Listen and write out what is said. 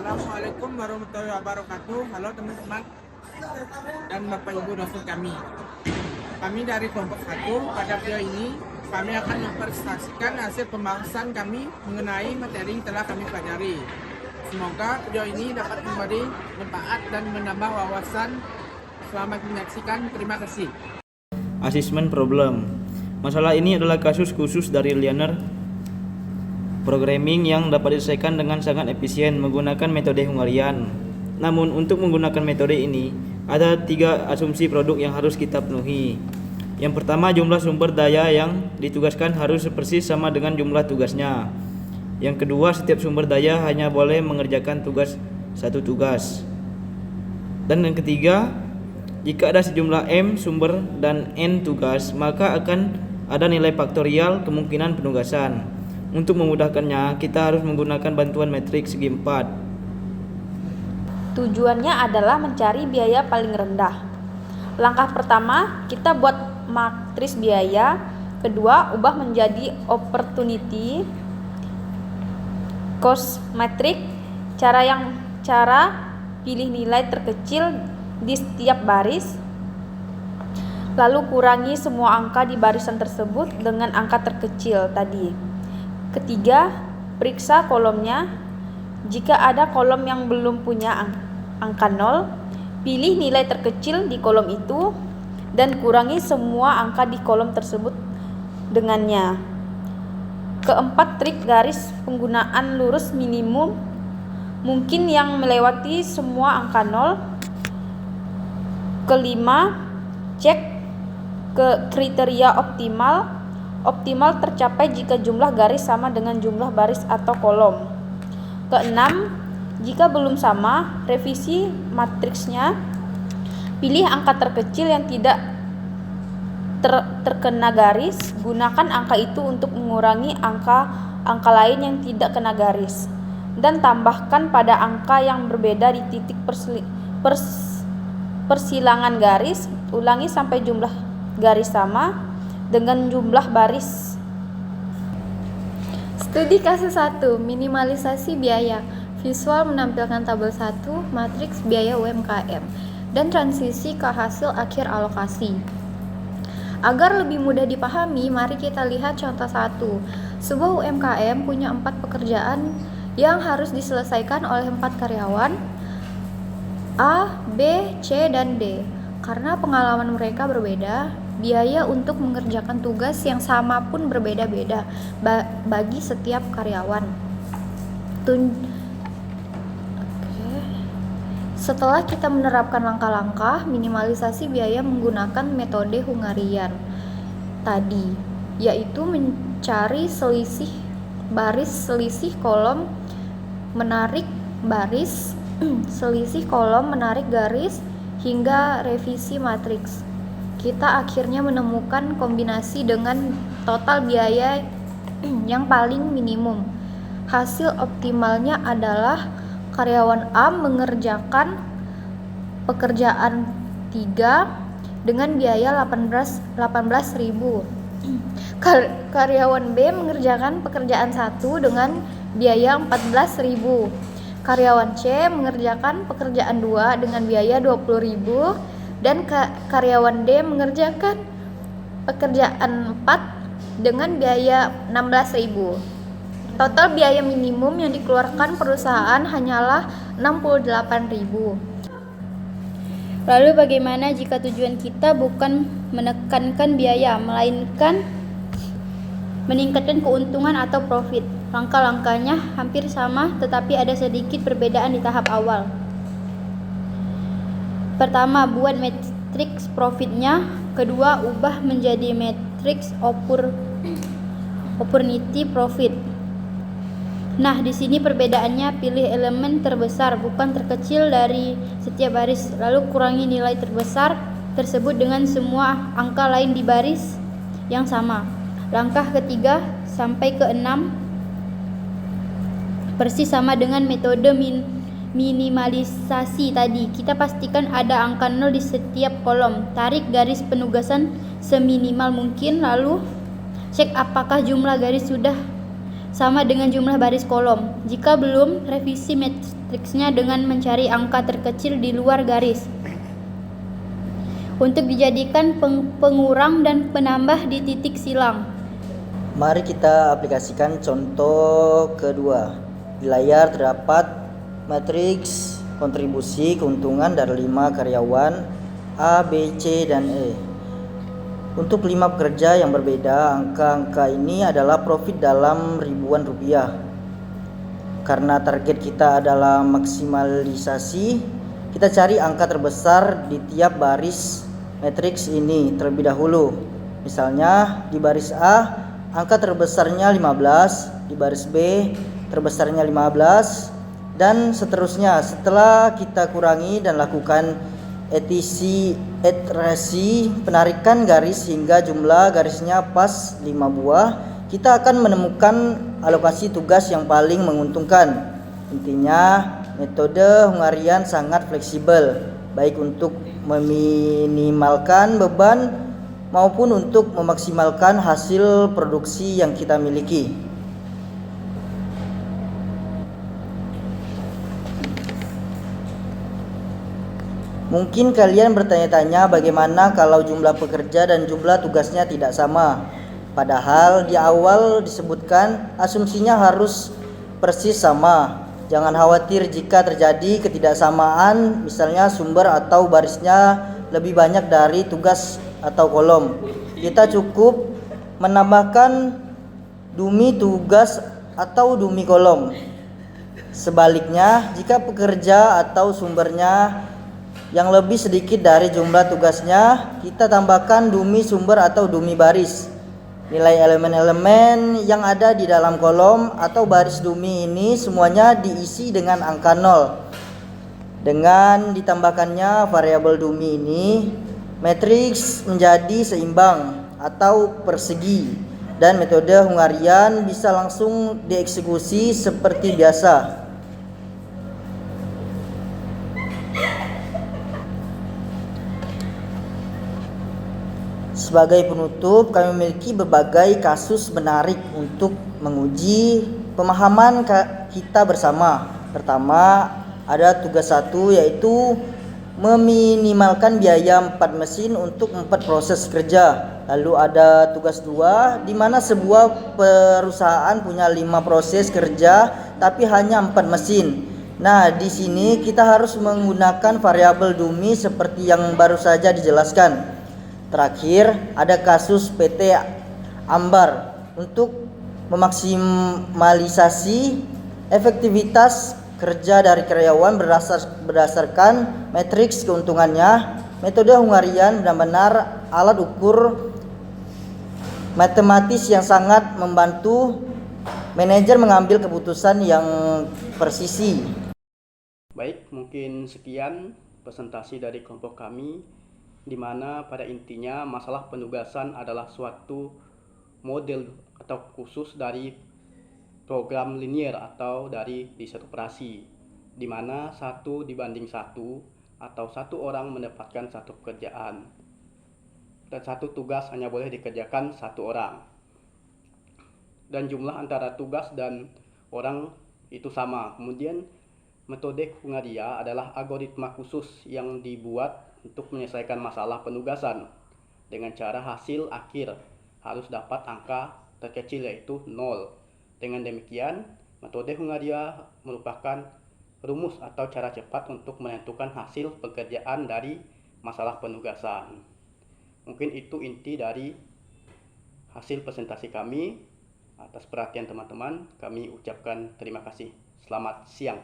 Assalamualaikum warahmatullahi wabarakatuh. Halo teman-teman dan Bapak Ibu dosen kami. Kami dari kelompok 1 pada video ini kami akan mempresentasikan hasil pembahasan kami mengenai materi yang telah kami pelajari. Semoga video ini dapat memberi manfaat dan menambah wawasan. Selamat menyaksikan. Terima kasih. Assessment problem. Masalah ini adalah kasus khusus dari linear programming yang dapat diselesaikan dengan sangat efisien menggunakan metode Hungarian. Namun untuk menggunakan metode ini ada 3 asumsi produk yang harus kita penuhi. Yang pertama, jumlah sumber daya yang ditugaskan harus persis sama dengan jumlah tugasnya. Yang kedua, setiap sumber daya hanya boleh mengerjakan satu tugas. Dan yang ketiga, jika ada sejumlah M sumber dan N tugas, maka akan ada nilai faktorial kemungkinan penugasan. Untuk memudahkannya, kita harus menggunakan bantuan matriks segi 4. Tujuannya adalah mencari biaya paling rendah. Langkah pertama, kita buat matriks biaya. Kedua, ubah menjadi opportunity cost matrix. Cara pilih nilai terkecil di setiap baris. Lalu kurangi semua angka di barisan tersebut dengan angka terkecil tadi. Ketiga, periksa kolomnya. Jika ada kolom yang belum punya angka 0, pilih nilai terkecil di kolom itu dan kurangi semua angka di kolom tersebut dengannya. Keempat, trik garis penggunaan lurus minimum. Mungkin yang melewati semua angka 0. Kelima, cek ke kriteria optimal. Optimal tercapai jika jumlah garis sama dengan jumlah baris atau kolom. Keenam, jika belum sama, revisi matriksnya. Pilih angka terkecil yang tidak terkena garis. Gunakan angka itu untuk mengurangi angka lain yang tidak kena garis. Dan tambahkan pada angka yang berbeda di titik persilangan garis. Ulangi sampai jumlah garis sama dengan jumlah baris. Studi kasus 1, minimalisasi biaya. Visual menampilkan tabel 1, matriks biaya UMKM, dan transisi ke hasil akhir alokasi. Agar lebih mudah dipahami, mari kita lihat contoh 1. Sebuah UMKM punya 4 pekerjaan yang harus diselesaikan oleh 4 karyawan A, B, C, dan D. Karena pengalaman mereka berbeda, biaya untuk mengerjakan tugas yang sama pun berbeda-beda bagi setiap karyawan. Setelah kita menerapkan langkah-langkah minimalisasi biaya menggunakan metode Hungarian tadi, yaitu mencari selisih baris, selisih kolom, menarik baris, selisih kolom, menarik garis, hingga revisi matriks, kita akhirnya menemukan kombinasi dengan total biaya yang paling minimum. Hasil optimalnya adalah karyawan A mengerjakan pekerjaan 3 dengan biaya 18.000. Karyawan B mengerjakan pekerjaan 1 dengan biaya 14.000. Karyawan C mengerjakan pekerjaan 2 dengan biaya 20.000 dan karyawan D mengerjakan pekerjaan 4 dengan biaya 16.000. Total biaya minimum yang dikeluarkan perusahaan hanyalah 68.000. Lalu bagaimana jika tujuan kita bukan menekankan biaya, melainkan meningkatkan keuntungan atau profit? Langkah-langkahnya hampir sama, tetapi ada sedikit perbedaan di tahap awal. Pertama, buat matriks profitnya. Kedua, ubah menjadi matriks opportunity profit. Nah, di sini perbedaannya, pilih elemen terbesar bukan terkecil dari setiap baris, lalu kurangi nilai terbesar tersebut dengan semua angka lain di baris yang sama. Langkah ketiga sampai ke 6 persis sama dengan metode minimalisasi tadi. Kita pastikan ada angka 0 di setiap kolom. Tarik garis penugasan seminimal mungkin, lalu cek apakah jumlah garis sudah sama dengan jumlah baris kolom. Jika belum, revisi matriksnya dengan mencari angka terkecil di luar garis untuk dijadikan pengurang dan penambah di titik silang. Mari kita aplikasikan contoh kedua. Di layar terdapat matriks kontribusi keuntungan dari 5 karyawan A, B, C, dan E. Untuk 5 pekerja yang berbeda, angka-angka ini adalah profit dalam ribuan rupiah. Karena target kita adalah maksimalisasi, kita cari angka terbesar di tiap baris matriks ini terlebih dahulu. Misalnya di baris A, angka terbesarnya 15, di baris B, terbesarnya 15, dan seterusnya. Setelah kita kurangi dan lakukan iterasi penarikan garis hingga jumlah garisnya pas 5 buah, kita akan menemukan alokasi tugas yang paling menguntungkan. Intinya, metode Hungarian sangat fleksibel, baik untuk meminimalkan beban maupun untuk memaksimalkan hasil produksi yang kita miliki. Mungkin kalian bertanya-tanya bagaimana kalau jumlah pekerja dan jumlah tugasnya tidak sama. Padahal di awal disebutkan asumsinya harus persis sama. Jangan khawatir jika terjadi ketidaksamaan, misalnya sumber atau barisnya lebih banyak dari tugas atau kolom. Kita cukup menambahkan dumi tugas atau dumi kolom. Sebaliknya, jika pekerja atau sumbernya yang lebih sedikit dari jumlah tugasnya, kita tambahkan dumi sumber atau dumi baris. Nilai elemen-elemen yang ada di dalam kolom atau baris dumi ini semuanya diisi dengan angka 0. Dengan ditambahkannya variabel dumi ini, matriks menjadi seimbang atau persegi, dan metode Hungarian bisa langsung dieksekusi seperti biasa. Sebagai penutup, kami memiliki berbagai kasus menarik untuk menguji pemahaman kita bersama. Pertama, ada tugas 1, yaitu meminimalkan biaya 4 mesin untuk 4 proses kerja. Lalu ada tugas 2, di mana sebuah perusahaan punya 5 proses kerja tapi hanya 4 mesin. Nah, di sini kita harus menggunakan variabel dumi seperti yang baru saja dijelaskan. Terakhir, ada kasus PT Ambar untuk memaksimalisasi efektivitas kerja dari karyawan berdasarkan matriks keuntungannya. Metode Hungarian benar-benar alat ukur matematis yang sangat membantu manajer mengambil keputusan yang presisi. Baik, mungkin sekian presentasi dari kelompok kami, di mana pada intinya masalah penugasan adalah suatu model atau khusus dari program linear atau dari riset operasi, di mana 1 dibanding 1 atau 1 orang mendapatkan 1 pekerjaan dan 1 tugas hanya boleh dikerjakan 1 orang, dan jumlah antara tugas dan orang itu sama. Kemudian metode Hungaria adalah algoritma khusus yang dibuat untuk menyelesaikan masalah penugasan dengan cara hasil akhir harus dapat angka terkecil, yaitu 0. Dengan demikian, metode Hungaria merupakan rumus atau cara cepat untuk menentukan hasil pekerjaan dari masalah penugasan. Mungkin itu inti dari hasil presentasi kami. Atas perhatian teman-teman, kami ucapkan terima kasih. Selamat siang.